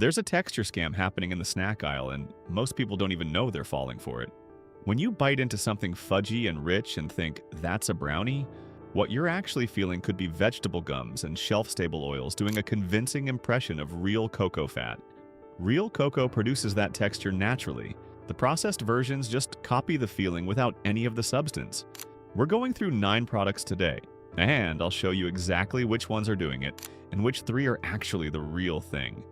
There's a texture scam happening in the snack aisle, and most people don't even know they're falling for it. When you bite into something fudgy and rich and think, that's a brownie, what you're actually feeling could be vegetable gums and shelf-stable oils doing a convincing impression of real cocoa fat. Real cocoa produces that texture naturally. The processed versions just copy the feeling without any of the substance. We're going through 9 products today, and I'll show you exactly which ones are doing it and which 3 are actually the real thing.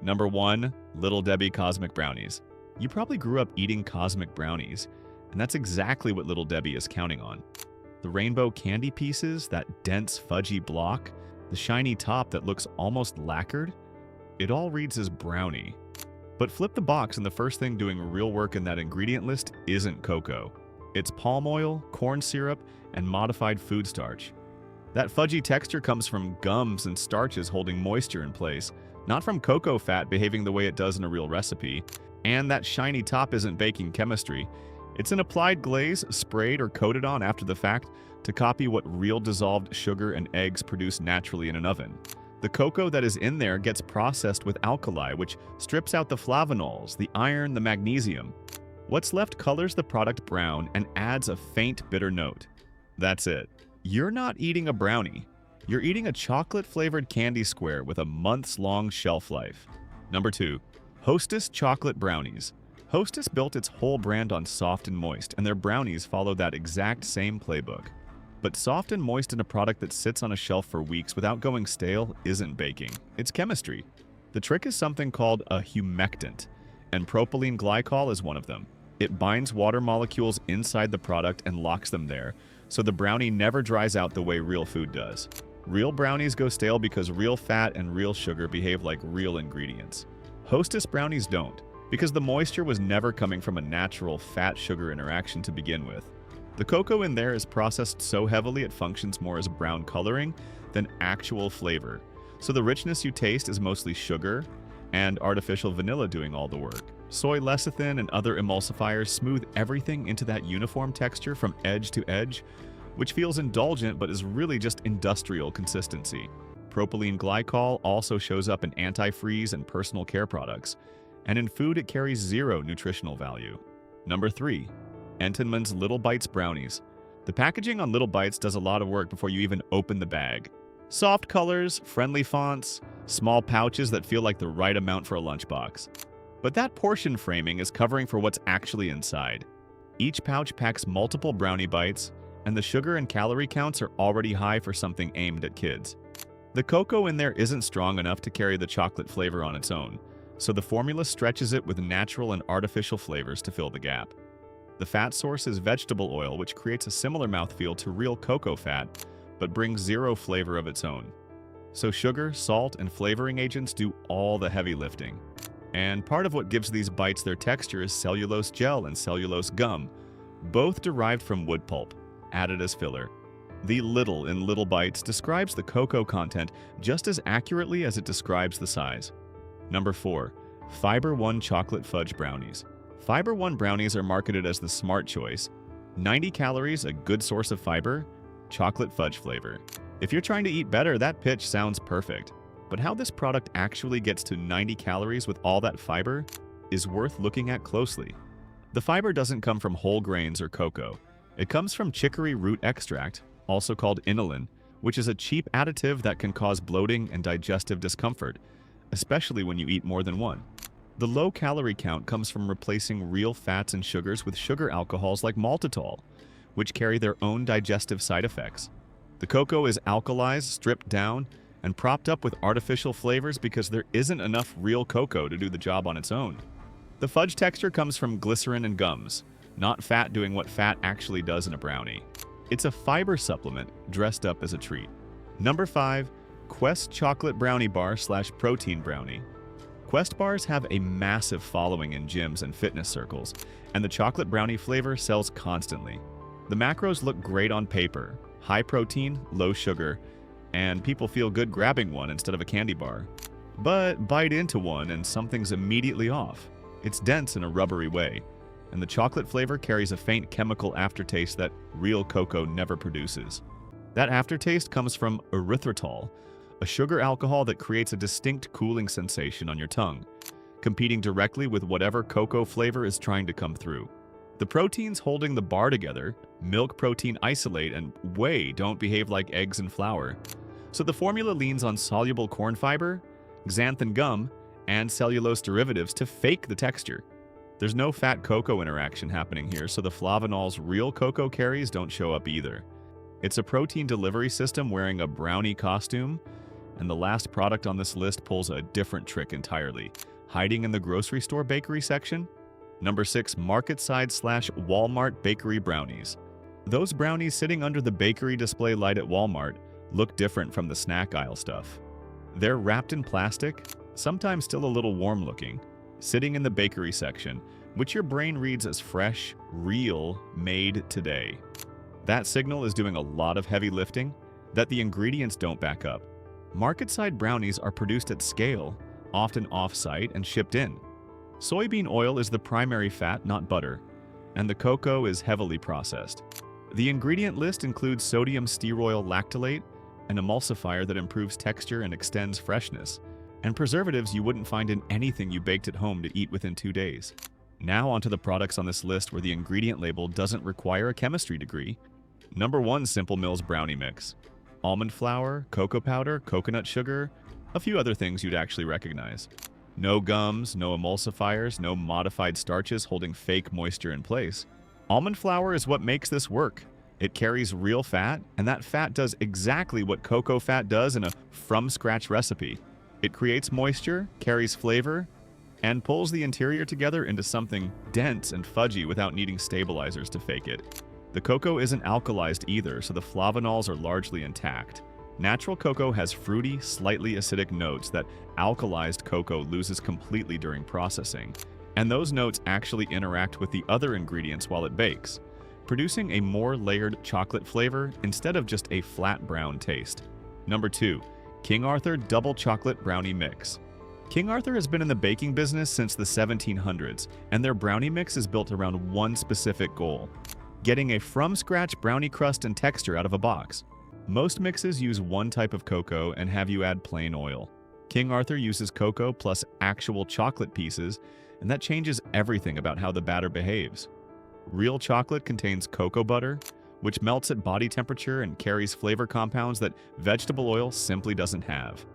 Number 1. Little Debbie Cosmic Brownies. You probably grew up eating cosmic brownies, and that's exactly what Little Debbie is counting on. The rainbow candy pieces, that dense fudgy block, the shiny top that looks almost lacquered, it all reads as brownie. But flip the box and the first thing doing real work in that ingredient list isn't cocoa. It's palm oil, corn syrup, and modified food starch. That fudgy texture comes from gums and starches holding moisture in place, not from cocoa fat behaving the way it does in a real recipe. And that shiny top isn't baking chemistry. It's an applied glaze sprayed or coated on after the fact to copy what real dissolved sugar and eggs produce naturally in an oven. The cocoa that is in there gets processed with alkali, which strips out the flavonols, the iron, the magnesium. What's left colors the product brown and adds a faint bitter note. That's it. You're not eating a brownie. You're eating a chocolate-flavored candy square with a months-long shelf life. Number 2. Hostess Chocolate Brownies. Hostess built its whole brand on soft and moist, and their brownies follow that exact same playbook. But soft and moist in a product that sits on a shelf for weeks without going stale isn't baking. It's chemistry. The trick is something called a humectant, and propylene glycol is one of them. It binds water molecules inside the product and locks them there, so the brownie never dries out the way real food does. Real brownies go stale because real fat and real sugar behave like real ingredients. Hostess brownies don't, because the moisture was never coming from a natural fat-sugar interaction to begin with. The cocoa in there is processed so heavily it functions more as brown coloring than actual flavor, so the richness you taste is mostly sugar and artificial vanilla doing all the work. Soy lecithin and other emulsifiers smooth everything into that uniform texture from edge to edge, which feels indulgent but is really just industrial consistency. Propylene glycol also shows up in antifreeze and personal care products, and in food it carries 0 nutritional value. Number 3. Entenmann's Little Bites Brownies. The packaging on Little Bites does a lot of work before you even open the bag. Soft colors, friendly fonts, small pouches that feel like the right amount for a lunchbox. But that portion framing is covering for what's actually inside. Each pouch packs multiple brownie bites, and the sugar and calorie counts are already high for something aimed at kids. The cocoa in there isn't strong enough to carry the chocolate flavor on its own, so the formula stretches it with natural and artificial flavors to fill the gap. The fat source is vegetable oil, which creates a similar mouthfeel to real cocoa fat, but brings 0 flavor of its own. So sugar, salt, and flavoring agents do all the heavy lifting. And part of what gives these bites their texture is cellulose gel and cellulose gum, both derived from wood pulp, added as filler. The little in Little Bites describes the cocoa content just as accurately as it describes the size. Number 4. Fiber One Chocolate Fudge Brownies. Fiber One brownies are marketed as the smart choice. 90 calories, a good source of fiber, chocolate fudge flavor. If you're trying to eat better, that pitch sounds perfect. But how this product actually gets to 90 calories with all that fiber is worth looking at closely. The fiber doesn't come from whole grains or cocoa. It comes from chicory root extract, also called inulin, which is a cheap additive that can cause bloating and digestive discomfort, especially when you eat more than one. The low calorie count comes from replacing real fats and sugars with sugar alcohols like maltitol, which carry their own digestive side effects. The cocoa is alkalized, stripped down, and propped up with artificial flavors because there isn't enough real cocoa to do the job on its own. The fudge texture comes from glycerin and gums, not fat doing what fat actually does in a brownie. It's a fiber supplement dressed up as a treat. Number 5. Quest Chocolate Brownie Bar / Protein Brownie. Quest bars have a massive following in gyms and fitness circles, and the chocolate brownie flavor sells constantly. The macros look great on paper, high protein, low sugar, and people feel good grabbing one instead of a candy bar. But bite into one and something's immediately off. It's dense in a rubbery way, and the chocolate flavor carries a faint chemical aftertaste that real cocoa never produces. That aftertaste comes from erythritol, a sugar alcohol that creates a distinct cooling sensation on your tongue. competing directly with whatever cocoa flavor is trying to come through. The proteins holding the bar together, milk protein isolate and whey, don't behave like eggs and flour. So the formula leans on soluble corn fiber, xanthan gum, and cellulose derivatives to fake the texture. There's no fat cocoa interaction happening here, so the flavanol's real cocoa carries don't show up either. It's a protein delivery system wearing a brownie costume, and the last product on this list pulls a different trick entirely, hiding in the grocery store bakery section. Number 6, market side / Walmart bakery brownies. Those brownies sitting under the bakery display light at Walmart look different from the snack aisle stuff. They're wrapped in plastic, sometimes still a little warm looking, sitting in the bakery section, which your brain reads as fresh, real, made today. That signal is doing a lot of heavy lifting that the ingredients don't back up. Market-side brownies are produced at scale, often off-site and shipped in. Soybean oil is the primary fat, not butter, and the cocoa is heavily processed. The ingredient list includes sodium stearoyl lactylate, an emulsifier that improves texture and extends freshness, and preservatives you wouldn't find in anything you baked at home to eat within 2 days. Now onto the products on this list where the ingredient label doesn't require a chemistry degree. Number 1, Simple Mills brownie mix. Almond flour, cocoa powder, coconut sugar, a few other things you'd actually recognize. No gums, no emulsifiers, no modified starches holding fake moisture in place. Almond flour is what makes this work. It carries real fat, and that fat does exactly what cocoa fat does in a from-scratch recipe. It creates moisture, carries flavor, and pulls the interior together into something dense and fudgy without needing stabilizers to fake it. The cocoa isn't alkalized either, so the flavanols are largely intact. Natural cocoa has fruity, slightly acidic notes that alkalized cocoa loses completely during processing, and those notes actually interact with the other ingredients while it bakes, producing a more layered chocolate flavor instead of just a flat brown taste. Number 2, King Arthur Double Chocolate Brownie Mix. King Arthur has been in the baking business since the 1700s, and their brownie mix is built around one specific goal: getting a from-scratch brownie crust and texture out of a box. Most mixes use one type of cocoa and have you add plain oil. King Arthur uses cocoa plus actual chocolate pieces, and that changes everything about how the batter behaves. Real chocolate contains cocoa butter, which melts at body temperature and carries flavor compounds that vegetable oil simply doesn't have.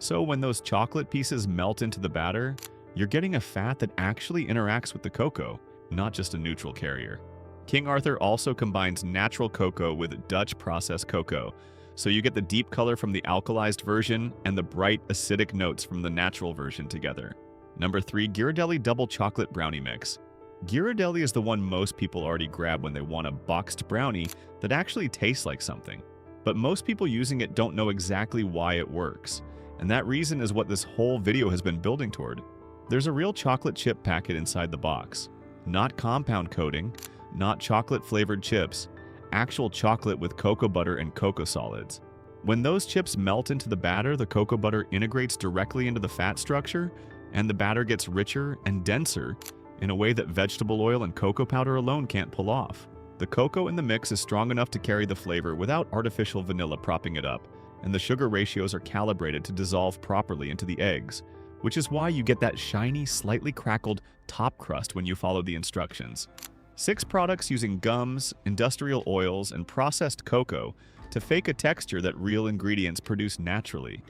So when those chocolate pieces melt into the batter, you're getting a fat that actually interacts with the cocoa, not just a neutral carrier. King Arthur also combines natural cocoa with Dutch processed cocoa, so you get the deep color from the alkalized version and the bright acidic notes from the natural version together. Number 3, Ghirardelli Double Chocolate Brownie Mix. Ghirardelli is the one most people already grab when they want a boxed brownie that actually tastes like something. But most people using it don't know exactly why it works, and that reason is what this whole video has been building toward. There's a real chocolate chip packet inside the box. Not compound coating, not chocolate-flavored chips, actual chocolate with cocoa butter and cocoa solids. When those chips melt into the batter, the cocoa butter integrates directly into the fat structure, and the batter gets richer and denser in a way that vegetable oil and cocoa powder alone can't pull off. The cocoa in the mix is strong enough to carry the flavor without artificial vanilla propping it up, and the sugar ratios are calibrated to dissolve properly into the eggs, which is why you get that shiny, slightly crackled top crust when you follow the instructions. 6 products using gums, industrial oils, and processed cocoa to fake a texture that real ingredients produce naturally.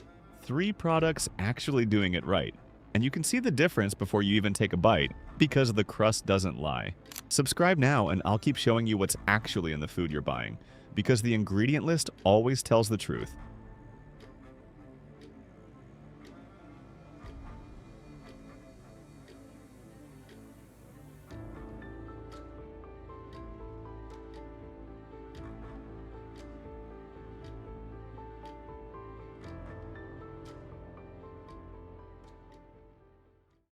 3 products actually doing it right. And you can see the difference before you even take a bite, because the crust doesn't lie. Subscribe now and I'll keep showing you what's actually in the food you're buying, because the ingredient list always tells the truth.